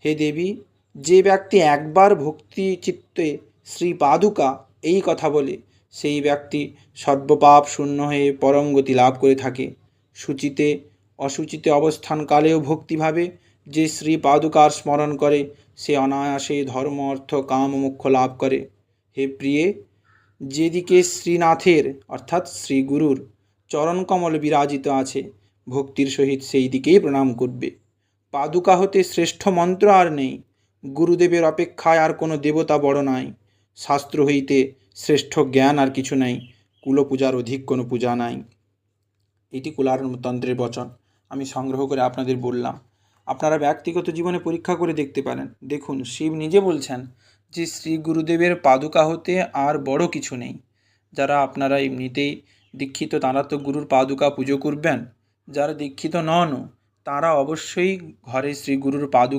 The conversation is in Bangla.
হে দেবী, যে ব্যক্তি একবার ভক্তি চিত্তে শ্রী পাদুকা এই কথা বলে, সেই ব্যক্তি সর্বপাপ শূন্য হয়ে পরম গতি লাভ করে থাকে। শুচিতে অশুচিতে অবস্থানকালেও ভক্তিভাবে যে শ্রী পাদুকার স্মরণ করে, সে অনায়াসে ধর্ম অর্থ কাম মোক্ষ লাভ করে। হে প্রিয়ে, যেদিকে শ্রীনাথের অর্থাৎ শ্রীগুরুর চরণকমল বিরাজিত আছে, ভক্তির সহিত সেই দিকেই প্রণাম করবে। পাদুকা হতে শ্রেষ্ঠ মন্ত্র আর নেই। গুরুদেবের অপেক্ষায় আর কোনো দেবতা বড় নাই। শাস্ত্র হইতে শ্রেষ্ঠ জ্ঞান আর কিছু নাই। কুলপূজার অধিক কোনো পূজা নাই। এটি কুলারতন্ত্রের বচন, আমি সংগ্রহ করে আপনাদের বললাম। আপনারা ব্যক্তিগত জীবনে পরীক্ষা করে দেখতে পারেন। দেখুন, শিব নিজে বলছেন যে শ্রী গুরুদেবের পাদুকা হতে আর বড় কিছু নেই। যারা আপনারা এমনিতেই দীক্ষিত, তারা তো গুরুর পাদুকা পুজো করবেন। যারা দীক্ষিত ননও, তারা অবশ্যই ঘরে শ্রী গুরুর পাদুকা